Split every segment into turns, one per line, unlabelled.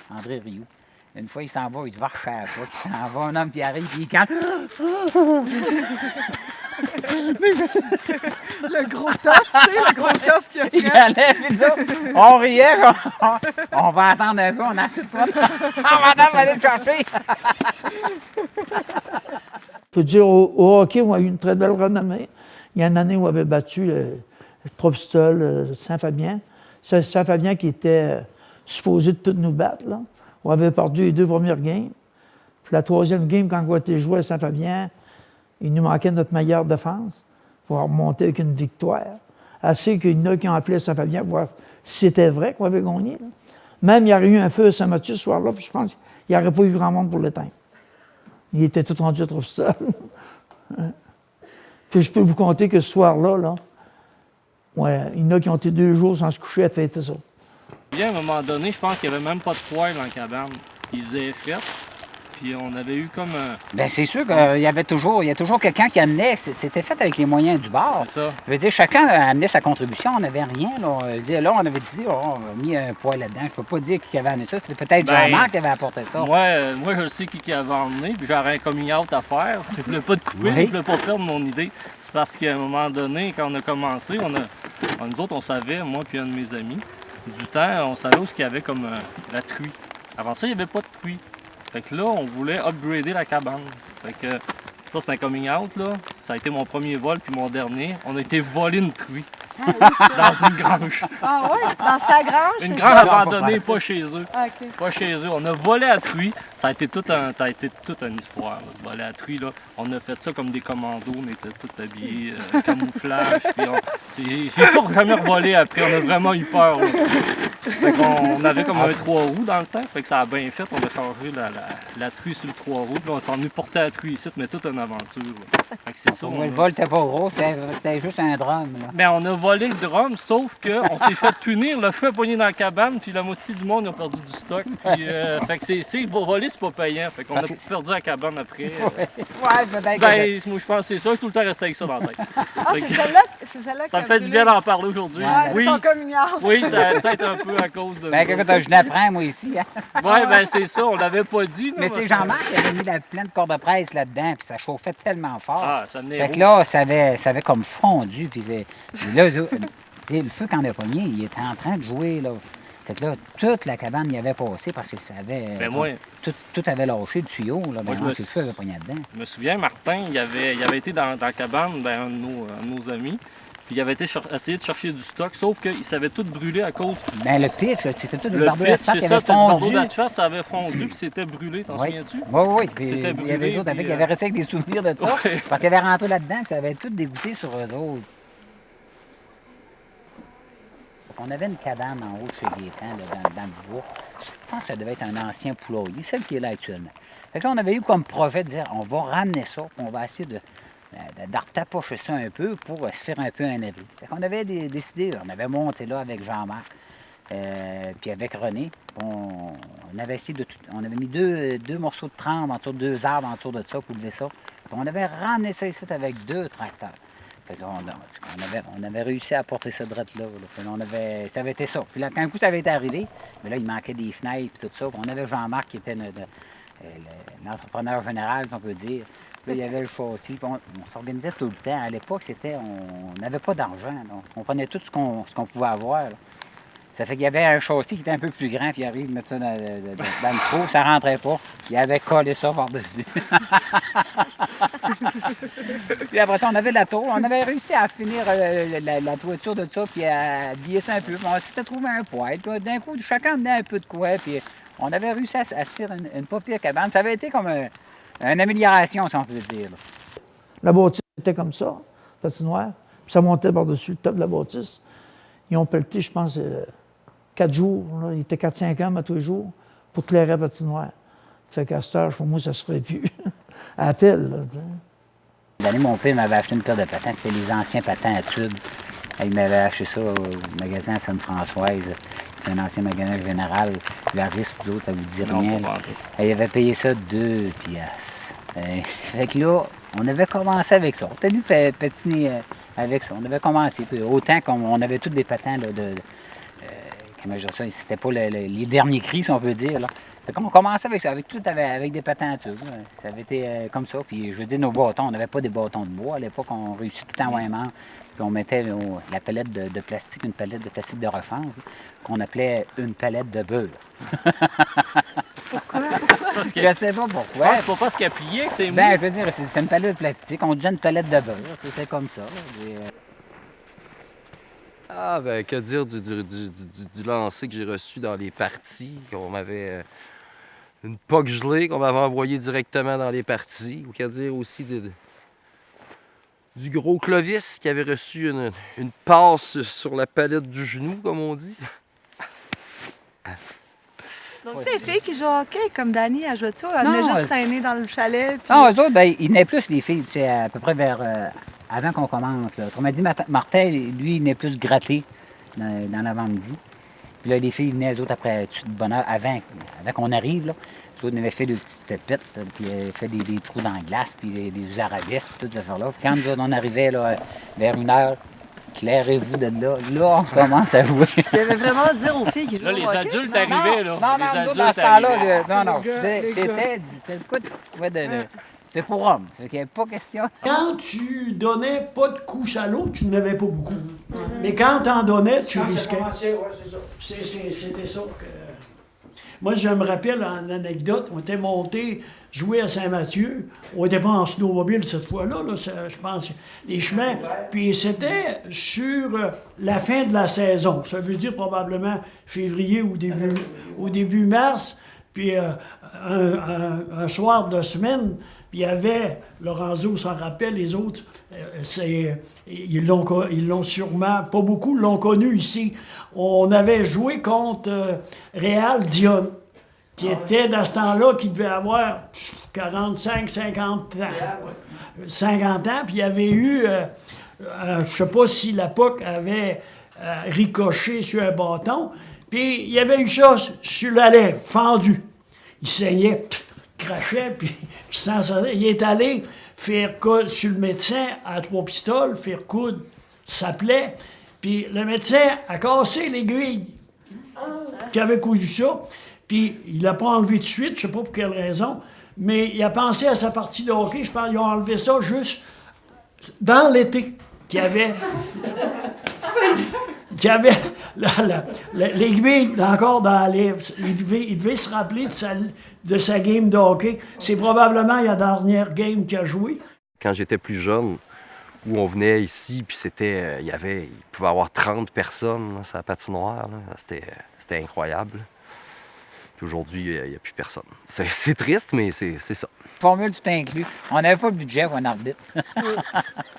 André Rioux. Une fois, il s'en va, il se varche à la fois, il s'en va, un homme qui arrive, puis il cante.
Le gros tof, tu sais, le gros tof qu'il a fait.
Il allait, puis là, on riait, on va attendre un peu, on a assez de fun. Ah, madame, va aller le chercher.
Je peux dire, au hockey, on a eu une très belle renommée. Il y a une année où on avait battu le Tropstol, Saint-Fabien. C'est Saint-Fabien qui était supposé de toutes nous battre, là. On avait perdu les 2 premières games. Puis la 3e game, quand on a été joué à Saint-Fabien, il nous manquait notre meilleure défense pour remonter avec une victoire. Assez qu'il y en a qui ont appelé Saint-Fabien pour voir si c'était vrai qu'on avait gagné, là. Même, il y aurait eu un feu à Saint-Mathieu ce soir-là, puis je pense qu'il n'y aurait pas eu grand monde pour l'éteindre. Il était tout rendu à Tropstol. Puis je peux vous conter que ce soir-là, là, ouais, il y en a qui ont été 2 jours sans se coucher à fêter ça.
À un moment donné, je pense qu'il n'y avait même pas de poêle dans la cabane. Il faisait fret. Puis on avait eu comme un...
Bien, c'est sûr qu'il y a toujours quelqu'un qui amenait. C'était fait avec les moyens du bar.
C'est ça.
Je veux dire, chacun amenait sa contribution. On n'avait rien. Là, on avait dit, on a mis un poêle là-dedans. Je ne peux pas dire qui avait amené ça. C'était peut-être Jean-Marc qui avait apporté ça.
Moi, je sais qui avait emmené. Puis j'aurais un coming out à faire. Si je voulais pas te couper, je voulais pas perdre mon idée. C'est parce qu'à un moment donné, quand on a commencé, nous autres, on savait, moi puis un de mes amis, du temps, on savait où il y avait comme la truie. Avant ça, il n'y avait pas de truie. Fait que là, on voulait upgrader la cabane. Fait que ça, c'est un coming out, là. Ça a été mon premier vol, puis mon dernier. On a été volé une truie. Dans une grange.
Ah oui? Dans sa grange?
Une
c'est
grange
ça?
abandonnée, pas chez eux.
Ah, OK.
Pas chez eux. On a volé la truie. Ça a été toute une histoire, là, de voler la truie. Là. On a fait ça comme des commandos. On était tous habillés, camouflage. J'ai pas jamais revolé après. On a vraiment eu peur. Là. Fait qu'on avait comme un 3 roues dans le temps. Fait que ça a bien fait. On a changé la truie sur le 3 roues. Puis on s'est venu porter la truie ici, mais toute une aventure. Là. Fait que c'est ça.
Le vol n'était pas gros, c'était juste un drum. Là.
Ben, on a volé le drum, sauf qu'on s'est fait punir. Le feu a pogné dans la cabane, puis la moitié du monde a perdu du stock. Puis, fait que voler, c'est pas payant. Fait qu'on a perdu la cabane après.
Ouais, peut-être.
Ben, moi, je pense que c'est ça. Tout le temps resté avec ça dans la tête.
Ah,
Fait
c'est
que
celle-là
ça me fait du bien d'en parler aujourd'hui.
Ouais,
Oui,
c'est ton coming out.
oui, c'est peut-être un peu à cause de.
Ben, écoute, je l'apprends, moi, ici. Hein.
Ouais, ben, c'est ça. On l'avait pas dit. Là,
Mais c'est Jean-Marc qui avait mis plein de cordes de presse là-dedans, puis ça chauffait tellement fort.
Ah, ça venait
Fait que là, ça avait comme fondu, puis là, le feu qu'on a pogné, il était en train de jouer, là. Fait que là, toute la cabane y avait passé parce que ça avait...
Ben moi,
tout avait lâché le tuyau, là.
Moi,
Le feu avait pogné dedans.
je me souviens, Martin, il avait été dans la cabane d'un de nos amis. Puis il avait essayé de chercher du stock, sauf qu'il s'avait tout brûlé à cause...
Ben le pitch, c'était tout le
Le
barbeau
pitch,
d'asphalte
c'est
qui avait
ça, du barbeau
fondu.
d'asphalte, ça avait fondu, puis c'était brûlé, t'en souviens-tu?
Oui.
C'était
Il y avait
brûlé,
eux autres avec,
puis,
il avait resté avec des souvenirs de ça.
Ouais.
Parce qu'il avait rentré là-dedans, puis ça avait tout dégoûté sur eux autres. On avait une cabane en haut de chez Gaétan, là, dans le bois. Je pense que ça devait être un ancien poulailler, celle qui est là actuellement. Fait que là, on avait eu comme projet de dire, on va ramener ça, puis on va essayer de retapocher ça un peu pour se faire un peu un abri. Fait qu'on avait décidé, on avait monté là avec Jean-Marc, puis avec René. On avait essayé on avait mis deux morceaux de trempe autour de 2 arbres autour de ça pour lever ça. Puis on avait ramené ça ici avec 2 tracteurs. Fait on avait réussi à porter ça droite là. Ça avait été ça. Puis là, quand un coup ça avait été arrivé, mais là, il manquait des fenêtres et tout ça. Puis on avait Jean-Marc qui était l'entrepreneur général, si on peut dire. Puis là, il y avait le châssis. Puis on s'organisait tout le temps. À l'époque, on n'avait pas d'argent. On prenait tout ce qu'on pouvait avoir. Là. Ça fait qu'il y avait un châssis qui était un peu plus grand, puis il arrive de mettre ça dans le trou, ça rentrait pas. Il avait collé ça par-dessus. Puis après ça, on avait la tour. On avait réussi à finir la toiture de ça, puis à habiller ça un peu. Puis on s'était trouvé un poêle. Puis d'un coup, chacun amenait un peu de quoi, puis on avait réussi à se faire une pas pire cabane. Ça avait été comme une amélioration, si on peut dire. Là.
La bâtisse était comme ça, patinoire, puis ça montait par-dessus le top de la bâtisse. Ils ont pelleté, je pense, 4 jours. Là. Il était 4-5 hommes à tous les jours pour clairer la patinoire. Fait qu'à cette heure, pour moi, ça se ferait plus. À la pelle, là, tu sais.
L'année, mon père m'avait acheté une paire de patins. C'était les anciens patins à tubes. Il m'avait acheté ça au magasin à Sainte-Françoise. C'est un ancien magasin général. La risque, d'autres, ça vous dit
Non,
rien.
pas
là.
pantoute.
Il avait payé ça 2 piastres. Fait que là, on avait commencé avec ça. On était venu patiner avec ça. On avait commencé. Puis autant qu'on avait tous des patins là, comment je dis ça, c'était pas les derniers cris, si on peut dire. Là. Fait qu'on commençait avec ça, avec des patins à tubes. Là. Ça avait été comme ça. Puis je veux dire, nos bâtons, on n'avait pas des bâtons de bois. À l'époque, on réussit tout le temps vraiment. Puis on mettait la palette de plastique, une palette de plastique de rechange, là, qu'on appelait une palette de beurre.
Parce que,
Je ne sais pas pourquoi.
c'est pas parce qu'elle pliait que t'es mou.
Ben, je veux dire, c'est une palette de plastique. On disait une palette de beurre. C'était comme ça.
Ah, ben, que dire du lancer que j'ai reçu dans les parties, qu'on m'avait... une POC gelée qu'on m'avait envoyée directement dans les parties. Ou qu'à dire aussi du gros Clovis qui avait reçu une passe sur la palette du genou, comme on dit.
Donc, c'est des filles qui jouent au hockey, comme Dani, elle jouait ça. Elle
Non,
venait juste
elle-
s'aîner dans le chalet. Puis...
Non, eux autres, ben, ils naient plus les filles, tu sais, à peu près vers avant qu'on commence. Là. Autrement dit, Martin, lui, il naît plus gratté dans l'avant-midi. Puis là, les filles venaient, eux autres, après tout de bonne heure, avant qu'on arrive, là. Eux autres, ils avaient fait des petites tapettes, puis ils avaient fait des trous dans la glace, puis des arabesques, puis toutes ces affaires-là. Puis quand nous autres, on arrivait là, vers 1h, clairez-vous de là, on commence à jouer.
Il y avait vraiment zéro fille qui jouait
Là, les
au hockey.
adultes
non?
arrivaient, là.
Non,
les
nous autres,
adultes
dans ce temps-là,
arrivaient.
non,
les gars, les
c'était quoi c'est pour hommes. Fait qu'il n'y avait pas question.
Quand tu donnais pas de couches à l'eau, tu n'avais pas beaucoup. Mais quand tu en donnais, tu risquais. C'était ça. Moi, je me rappelle en anecdote, on était monté jouer à Saint-Mathieu. On n'était pas en snowmobile cette fois-là, là, je pense, les chemins. Puis c'était sur la fin de la saison. Ça veut dire probablement février ou début mars. Puis un soir de semaine, puis il y avait, Lorenzo s'en rappelle, les autres, ils l'ont sûrement, pas beaucoup l'ont connu ici. On avait joué contre Réal Dionne, qui était dans ce temps-là, qui devait avoir 45, 50 ans. 50 ans, puis il y avait eu, je ne sais pas si la POC avait ricoché sur un bâton, puis il y avait eu ça sur la lèvre, fendu. Il saignait, crachait, puis il est allé faire coudre sur le médecin à 3 pistoles, faire coudre sa plaie, puis le médecin a cassé l'aiguille qui avait cousu ça, puis il l'a pas enlevé de suite, je sais pas pour quelle raison, mais il a pensé à sa partie de hockey, je pense qu'ils ont enlevé ça juste dans l'été, qu'il y avait l'aiguille encore dans la lèvre. Il devait se rappeler de sa game de hockey. C'est probablement la dernière game qu'il a joué.
Quand j'étais plus jeune, où on venait ici, puis c'était, il pouvait y avoir 30 personnes là, sur la patinoire. Là. C'était incroyable. Puis aujourd'hui, il n'y a plus personne. C'est triste, mais c'est ça.
Formule tout inclus. On n'avait pas le budget pour un arbitre.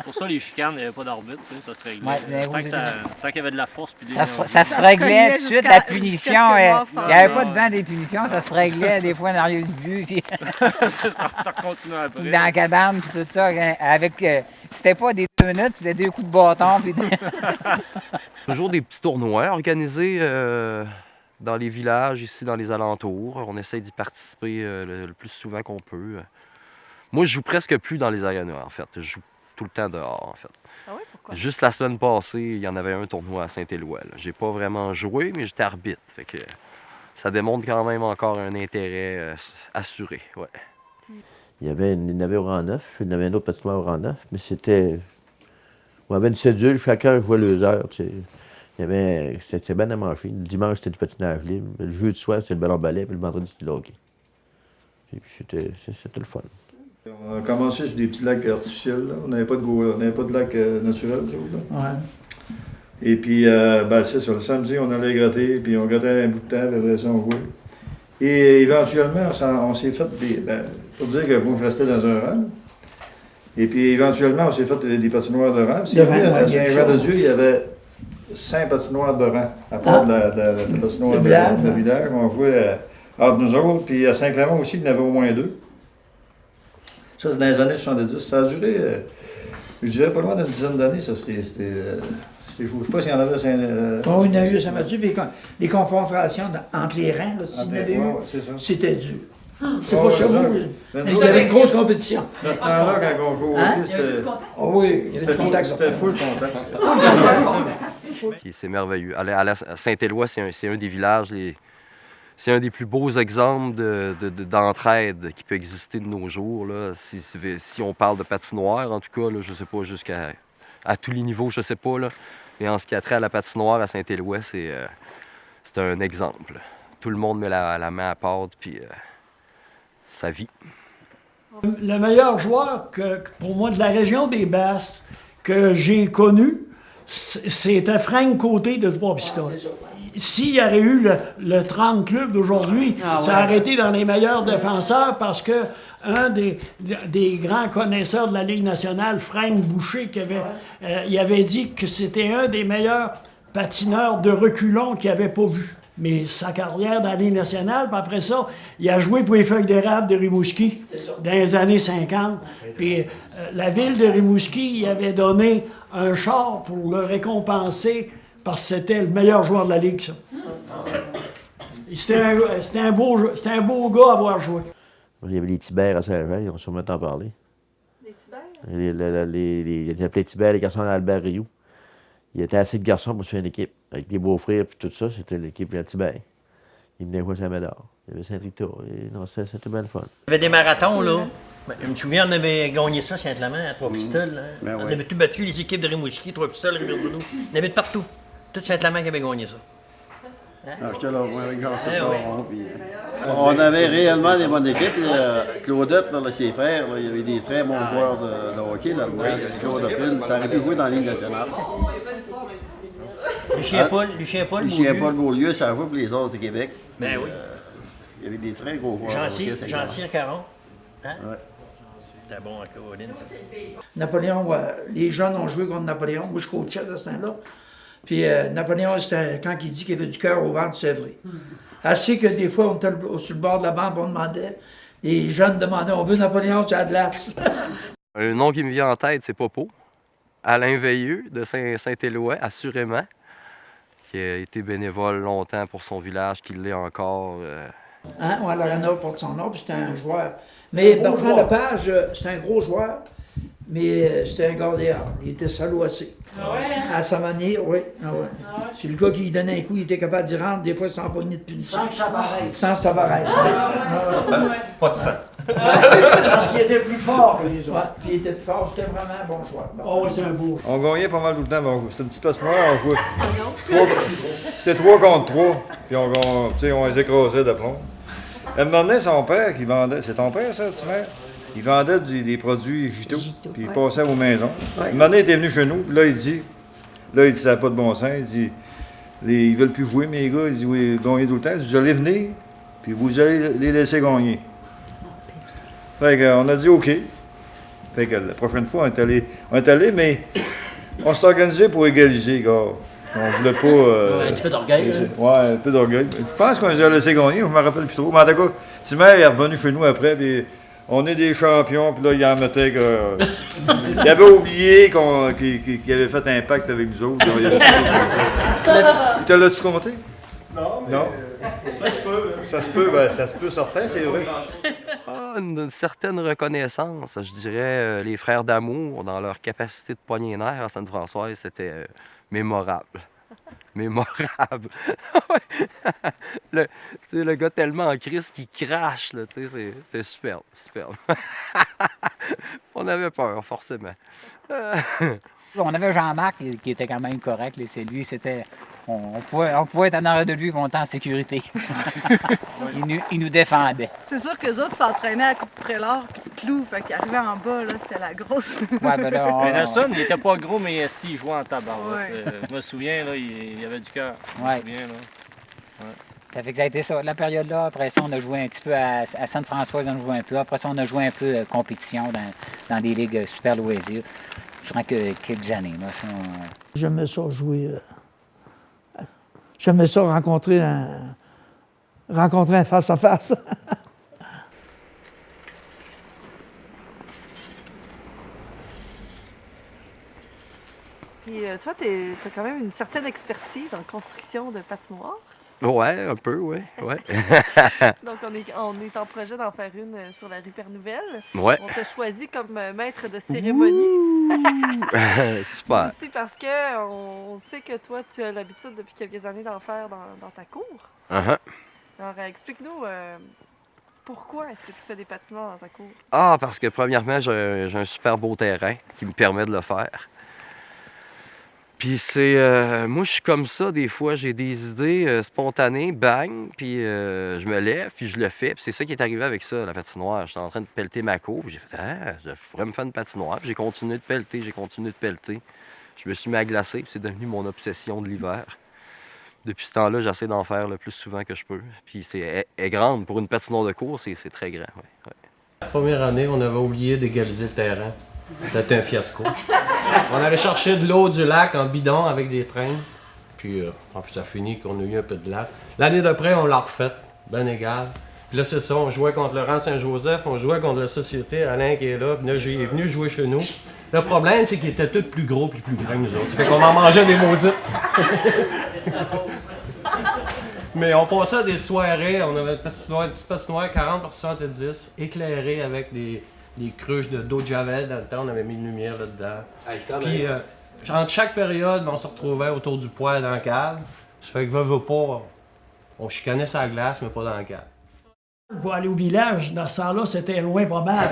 Pour ça, les chicanes, il n'y avait pas d'arbitre, tu sais, ça se réglait.
Ouais, mais
Tant qu'il y avait de la force puis des
Ça se réglait tout de suite, la punition.
jusqu'à ce que
Il
le
n'y avait
mort
pas de banc des punitions, ça se réglait des fois dans le but, puis
ça continue après.
dans la cabane, puis tout ça. C'était pas des 2 minutes, c'était 2 coups de bâton. Puis
Toujours des petits tournois organisés dans les villages, ici dans les alentours. On essaie d'y participer le plus souvent qu'on peut. Moi, je joue presque plus dans les arénas, en fait. Je joue tout le temps dehors, en fait.
Ah oui, pourquoi?
Juste la semaine passée, il y en avait un tournoi à Saint-Éloi. J'ai pas vraiment joué, mais j'étais arbitre. Fait que ça démontre quand même encore un intérêt assuré. Ouais.
Il y en avait au rang 9, il y en avait un autre patinoire au rang 9, mais c'était... On avait une cédule, chacun jouait 2 heures, tu sais. C'était bien à manger. Le dimanche, c'était du patinage libre. Le jeudi soir, c'était le ballon balai, puis le vendredi, c'était le hockey. Et puis c'était le fun.
On a commencé sur des petits lacs artificiels. Là. On n'avait pas de lac naturel.
Ouais.
Et puis, c'est ça. Le samedi, on allait gratter, puis on grattait un bout de temps, puis après ça, on jouait. Et éventuellement, on s'est fait des... pour dire que moi, je restais dans un rang. Et puis, éventuellement, on s'est fait des patinoires de rang. Puis, à Saint-Jean-de-Dieu, il y avait 5 patinoires de rang, à part de la patinoire de village. On jouait entre nous autres. Puis à Saint-Clément aussi, il y en avait au moins 2. Ça, c'est dans les années 70. Ça a duré, je dirais, pas loin d'une dizaine d'années. Ça, c'était Je ne sais pas s'il y en avait à Saint...
Oh, il y en a eu à Saint-Mathieu, puis les confrontations entre les rangs, là, s'il y en avait eu,
c'est ça.
c'était dur. C'est
Ouais,
pas chez
c'est ça.
vous.
Mais
Il
nous
y avait
autres,
une grosse compétition.
dans ce temps-là, quand on jouait au
Hein?
hockey, c'était...
Oh oui, il y avait du contact.
C'était full contact.
Puis c'est merveilleux. Saint-Éloi, c'est un des villages, c'est un des plus beaux exemples d'entraide qui peut exister de nos jours. Là. Si on parle de patinoire, en tout cas, là, je ne sais pas, jusqu'à tous les niveaux, je ne sais pas. Là. Mais en ce qui a trait à la patinoire à Saint-Éloi, c'est un exemple. Tout le monde met la main à pâte, puis ça vit.
Le meilleur joueur pour moi de la région des Basses que j'ai connu, c'était Frank Côté de Trois-Pistoles. S'il y aurait eu le 30 club d'aujourd'hui, ça aurait été dans les meilleurs défenseurs parce que un des grands connaisseurs de la Ligue nationale, Frank Boucher, il avait dit que c'était un des meilleurs patineurs de reculons qu'il n'avait pas vu. Mais sa carrière dans la Ligue nationale, puis après ça, il a joué pour les Feuilles d'érable de Rimouski dans les années 50. Puis la ville de Rimouski, il avait donné un char pour le récompenser parce que c'était le meilleur joueur de la Ligue, ça. C'était un beau gars à avoir joué.
Il y avait les Tibères à Saint-Jean, ils ont sûrement t'en parlé.
Les Tibères?
Ils appelaient Tibères les garçons d'Albert Rioux. Il y était assez de garçons pour se faire une équipe. Avec les beaux-frères et tout ça, c'était l'équipe de Tibère. Ils venaient jouer à Saint-Médard. Il y avait Saint-Victor. Non, c'était bien le fun.
Il y avait des marathons, là. Je me souviens, on avait gagné ça, Saint-Clément, à Trois-Pistoles.
Ben
On
oui.
avait tout battu, les équipes de Rimouski, Trois-Pistoles, Rivière-du-Loup. Il y en avait de partout. Tout Saint-Clément qui avait gagné ça.
J'étais là, moi, avec Jean-Sébastien
Eh oui.
Caron, puis, on avait réellement des bonnes équipes. Claudette, là, ses frères, là, il y avait des très bons joueurs de hockey là-dedans. Claude Apple, ça aurait pu jouer dans la Ligue nationale.
Lucien Paul,
Lucien-Paul Beaulieu, ça joue pour les autres du Québec.
Ben
Puis,
oui.
Il y avait des très gros joueurs de hockey.
Jean-Cyr Caron. Hein?
Ouais.
C'était bon à Caroline.
Napoléon, les jeunes ont joué contre Napoléon. Moi, je coachais à ce temps-là. Puis Napoléon, quand il dit qu'il avait du cœur au ventre, c'est vrai. Assez que des fois, on était sur le bord de la bande, on demandait, les jeunes demandaient, on veut Napoléon, tu as de l'as.
Un nom qui me vient en tête, c'est Popo. Alain Veilleux de Saint-Éloi, assurément, qui a été bénévole longtemps pour son village, qui l'est encore.
Hein? Ouais, l'Arena porte son nom, puis c'était un joueur. Mais Bertrand Lepage, c'était un gros joueur, mais c'était un gardien. Il était saloissé.
Ah ouais?
À sa manière, oui. Ah ouais. C'est le gars qui lui donnait un coup, il était capable d'y rentrer, des fois sans poignée de punition.
Sans que ça paraisse.
Sans que ça paraisse.
Pas de sang.
Parce qu'il était plus fort que les autres.
Ouais, puis il était plus fort, c'était vraiment un bon joueur. Bon.
Oh, c'était un beau.
On gagnait pas mal tout le temps, mais c'était une petite patinoire, on jouait. C'était 3 contre 3, puis on les écrasait d'aplomb. À un moment donné, son père qui vendait, c'est ton père ça, tu mets? Il vendait des produits vitaux, puis il passait aux maisons. Un moment donné, il était venu chez nous, puis là, il dit, ça n'a pas de bon sens, il dit, ils veulent plus jouer, mes gars, il dit, oui, gagner tout le temps. Il dit, vous allez venir, puis vous allez les laisser gagner. Fait qu'on a dit OK. Fait que la prochaine fois, on est allé, mais on s'est organisé pour égaliser, gars. On voulait pas.
Un petit peu d'orgueil.
Ouais, un peu d'orgueil. Je pense qu'on les a laissés gagner, je me rappelle plus trop. Mais en tout cas, Timer est revenu chez nous après, puis on est des champions, puis là, il en mettait que. Il avait oublié qu'il avait fait un pacte avec nous autres. Il te l'a-tu compté? Non. Ça se peut, certain, c'est vrai.
Une certaine reconnaissance, je dirais, les frères d'amour, dans leur capacité de poigner les nerfs à Sainte-Françoise, c'était mémorable. Mémorable. le gars tellement en crise qu'il crache, c'est superbe, superbe. On avait peur, forcément.
On avait Jean-Marc qui était quand même correct. C'est lui, c'était. On pouvait être en arrière de lui et on était en sécurité. il nous défendait.
C'est sûr que les autres s'entraînaient à Coupe-Prélard puis de Clou, fait qu'ils arrivaient en bas, là, c'était la grosse.
Ouais, ben là,
Mais Nelson, il était pas gros, mais il jouait en tabarouette.
Ouais.
Je me souviens, là, il avait du cœur.
Ouais.
Je me souviens, là.
Ça fait que ça a été ça. La période-là, après ça, on a joué un petit peu à Sainte-Françoise, on a joué un peu. Après ça, on a joué un peu compétition dans des ligues super loisirs durant quelques années. Là, ça,
J'aimais ça jouer. J'aimais ça rencontrer un face-à-face.
Puis toi, t'as quand même une certaine expertise en construction de patinoires.
Ouais, un peu, ouais.
Donc, on est en projet d'en faire une sur la rue Père-Nouvelle.
Ouais.
On t'a choisi comme maître de cérémonie.
Super.
Aussi parce que on sait que toi, tu as l'habitude depuis quelques années d'en faire dans ta cour.
Uh-huh.
Alors, explique-nous pourquoi est-ce que tu fais des patinoires dans ta cour?
Ah, parce que premièrement, j'ai un super beau terrain qui me permet de le faire. Puis moi, je suis comme ça, des fois, j'ai des idées spontanées, bang, puis je me lève, puis je le fais. Puis c'est ça qui est arrivé avec ça, la patinoire. J'étais en train de pelleter ma cour, puis j'ai fait « Ah, je pourrais me faire une patinoire. » Puis j'ai continué de pelleter, Je me suis mis à glacer, puis c'est devenu mon obsession de l'hiver. Depuis ce temps-là, j'essaie d'en faire le plus souvent que je peux. Puis elle est grande. Pour une patinoire de cours, c'est très grand. Ouais.
La première année, on avait oublié d'égaliser le terrain. C'était un fiasco. On allait chercher de l'eau du lac en bidon avec des trains. Puis ça finit qu'on a eu un peu de glace. L'année d'après, on l'a refait, ben égal. Puis là, c'est ça, on jouait contre Laurent Saint-Joseph, on jouait contre la Société, Alain qui est là. Puis là, il est venu jouer chez nous. Le problème, c'est qu'ils étaient tous plus gros et plus grands que nous autres. Ça fait qu'on en mangeait des maudites. Mais on passait des soirées, on avait une petite patinoire 40 par 70, éclairée avec des cruches d'eau de javel. Dans le temps, on avait mis une lumière là-dedans. Puis, entre chaque période, on se retrouvait autour du poêle dans la cave. Ça fait que, veut pas, on chicanait sa glace, mais pas dans la cave.
Pour aller au village, dans ce temps-là, c'était loin pas mal.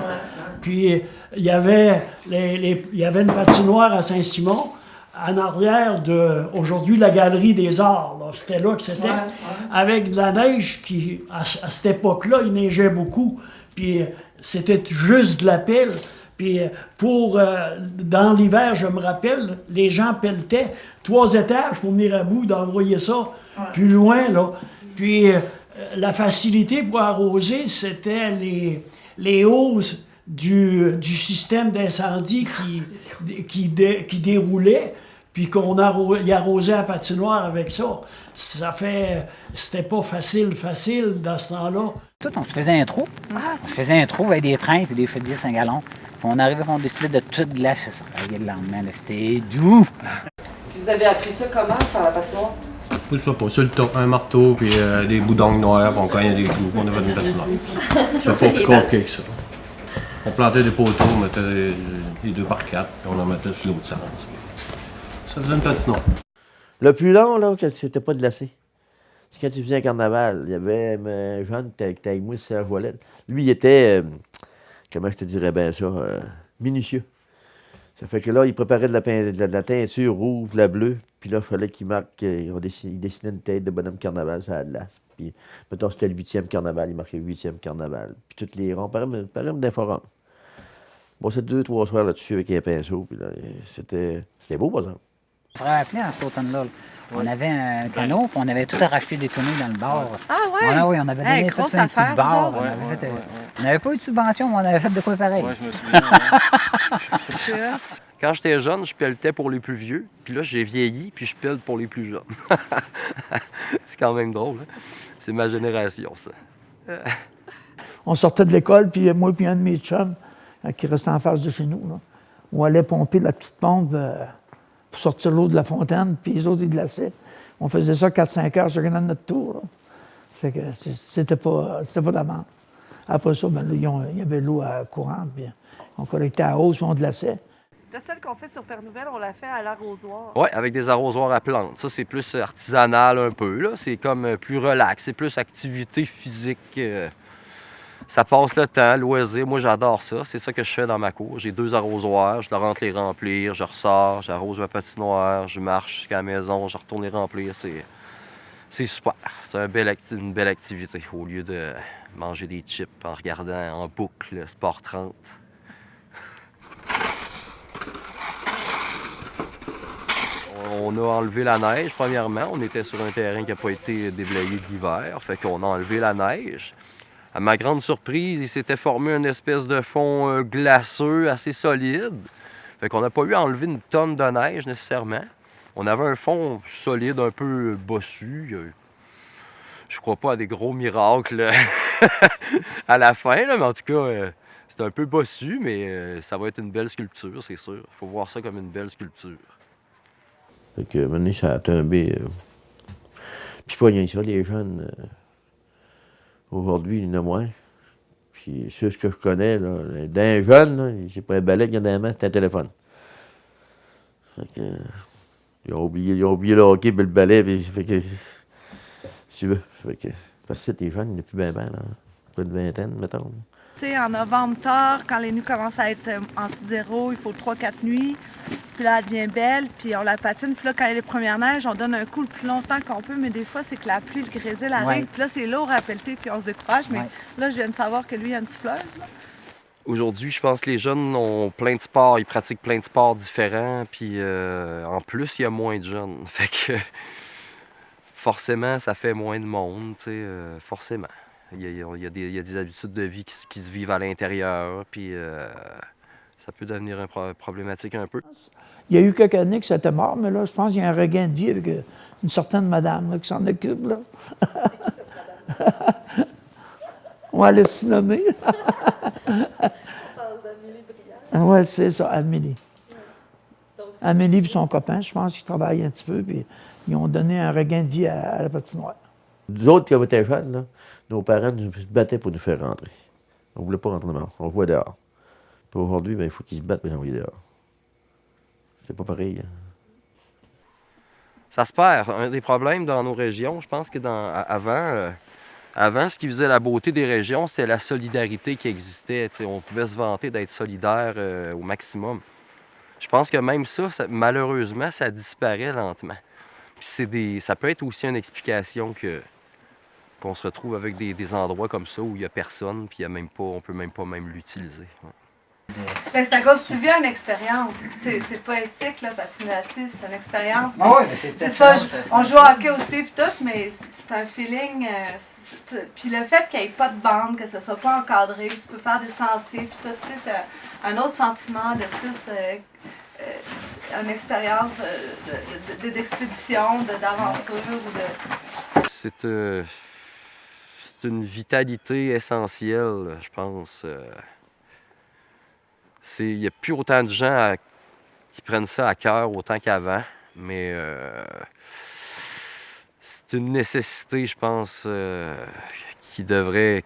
Puis, il y avait une patinoire à Saint-Simon, en arrière de, aujourd'hui, la Galerie des Arts. C'était là que c'était. Avec de la neige qui, à cette époque-là, il neigeait beaucoup. Puis, c'était juste de la pelle. Puis, dans l'hiver, je me rappelle, les gens pelletaient 3 étages pour venir à bout d'envoyer ça plus loin, là. Puis, la facilité pour arroser, c'était les hausses du système d'incendie qui déroulait, puis qu'on arrosait la patinoire avec ça. C'était pas facile dans ce temps-là.
Tout, on se faisait un trou. On se faisait un trou avec des trains et des chaudières 5 gallons. Puis on arrivait, on décidait de tout glacer ça. Et le lendemain, là, c'était doux.
Puis vous avez appris ça comment, faire la patinoire?
Je sais pas, sur le top, un marteau, puis des boudons noirs, puis on cognait des clous, on avait une patinoire. C'était pas plus compliqué que ça. On plantait des poteaux, on mettait des 2x4, puis on en mettait sur l'autre sens. Ça faisait une patinoire.
Le plus long, là, c'était pas de glacé. C'est quand tu faisais un carnaval. Il y avait un jeune qui était avec moi, Serge Ouellette. Lui, il était, comment je te dirais bien ça, minutieux. Ça fait que là, il préparait de la teinture rouge, de la bleue. Puis là, il fallait qu'il marque, il dessinait une tête de bonhomme carnaval sur la glace. Puis, mettons, c'était le 8e carnaval, il marquait le 8e carnaval. Puis tous les ronds, pareil d'inforums. Bon, c'est 2-3 soirs là-dessus avec un pinceau. Puis là, c'était beau, par exemple.
On se rappelait en cet automne-là. On avait un canot, puis on avait tout arraché des canots dans le bar.
Ah ouais?
Oui, on avait donné tout un petit bar. On n'avait pas eu de subvention, mais on avait fait de quoi pareil.
Ouais, je me souviens.
Quand j'étais jeune, je pelletais pour les plus vieux. Puis là, j'ai vieilli, puis je pelle pour les plus jeunes. C'est quand même drôle. Hein? C'est ma génération, ça.
On sortait de l'école, puis moi et un de mes chums, qui restait en face de chez nous, là, on allait pomper la petite pompe pour sortir l'eau de la fontaine, puis les autres, ils glaçaient. On faisait ça 4-5 heures chacun de notre tour. Là. Fait que c'était pas d'amende. Après ça, ben, là, il y avait l'eau courante, puis on collectait à hausse, puis on glaçait.
La seule qu'on fait sur Père-Nouvelle, on l'a fait à l'arrosoir.
Oui, avec des arrosoirs à plantes. Ça, c'est plus artisanal un peu. Là. C'est comme plus relax. C'est plus activité physique. Ça passe le temps, loisir. Moi, j'adore ça. C'est ça que je fais dans ma cour. J'ai 2 arrosoirs. Je leur rentre les remplir. Je ressors. J'arrose ma patinoire. Je marche jusqu'à la maison. Je retourne les remplir. C'est super. C'est une belle activité au lieu de manger des chips en regardant en boucle Sport 30. On a enlevé la neige, premièrement. On était sur un terrain qui n'a pas été déblayé de l'hiver. Fait qu'on a enlevé la neige. À ma grande surprise, il s'était formé une espèce de fond glaceux assez solide. Fait qu'on n'a pas eu à enlever une tonne de neige nécessairement. On avait un fond solide, un peu bossu. Je crois pas à des gros miracles à la fin, là, mais en tout cas, c'est un peu bossu, mais ça va être une belle sculpture, c'est sûr. Il faut voir ça comme une belle sculpture.
Fait que, à un moment donné, ça a tombé. Puis pas rien que ça, les jeunes, aujourd'hui, il y en a moins. Puis ceux que je connais, là, d'un jeune, là, c'est pas un balai qu'il y a dans la main, c'est un téléphone. Fait que, ils ont oublié le hockey puis le balai, puis fait que, si tu veux. Fait que, parce que t'es jeune, il n'y a plus bien, là. Pas de vingtaine, mettons.
Tu sais, en novembre tard, quand les nuits commencent à être en dessous de zéro, il faut 3-4 nuits. Puis là, elle devient belle, puis on la patine. Puis là, quand il y a les premières neiges, on donne un coup le plus longtemps qu'on peut, mais des fois, c'est que la pluie, le grésil arrive.
Ouais.
Puis là, c'est lourd à pelleter, puis on se décourage. Mais
Ouais.
là, je viens de savoir que lui, il a une souffleuse. Là.
Aujourd'hui, je pense que les jeunes ont plein de sports, ils pratiquent plein de sports différents, puis en plus, il y a moins de jeunes. Fait que forcément, ça fait moins de monde, tu sais, forcément. Il y a des habitudes de vie qui se vivent à l'intérieur, puis ça peut devenir problématique un peu.
Il y a eu quelques années que c'était mort, mais là, je pense qu'il y a un regain de vie avec une certaine madame là, qui s'en occupe. Là. On va laisser se nommer. Oui, c'est ça, Amélie. Amélie et son copain, je pense qu'ils travaillent un petit peu, puis ils ont donné un regain de vie à la patinoire.
Nous autres, quand on était jeunes, là, nos parents nous battaient pour nous faire rentrer. On ne voulait pas rentrer dedans, on jouait dehors. Puis aujourd'hui, ben, il faut qu'ils se battent pour nous envoyer dehors. C'est pas pareil. Hein.
Ça se perd. Un des problèmes dans nos régions, je pense que avant, ce qui faisait la beauté des régions, c'était la solidarité qui existait. T'sais, on pouvait se vanter d'être solidaire au maximum. Je pense que même ça, malheureusement, ça disparaît lentement. Puis ça peut être aussi une explication qu'on se retrouve avec des endroits comme ça où il n'y a personne, puis on peut même pas l'utiliser. Ouais.
Ben, c'est à cause que tu vis une expérience. C'est pas éthique, là, patiner là-dessus. C'est une expérience.
Ah ouais, mais c'est
pas, on joue au hockey aussi, puis tout, mais c'est un feeling. Puis le fait qu'il n'y ait pas de bande, que ce soit pas encadré, tu peux faire des sentiers, puis tout, tu sais, c'est un autre sentiment de plus. Une expérience d'expédition, d'aventure.
C'est une vitalité essentielle, je pense. Il n'y a plus autant de gens qui prennent ça à cœur autant qu'avant, mais c'est une nécessité, je pense, qui devrait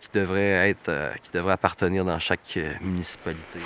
appartenir dans chaque municipalité.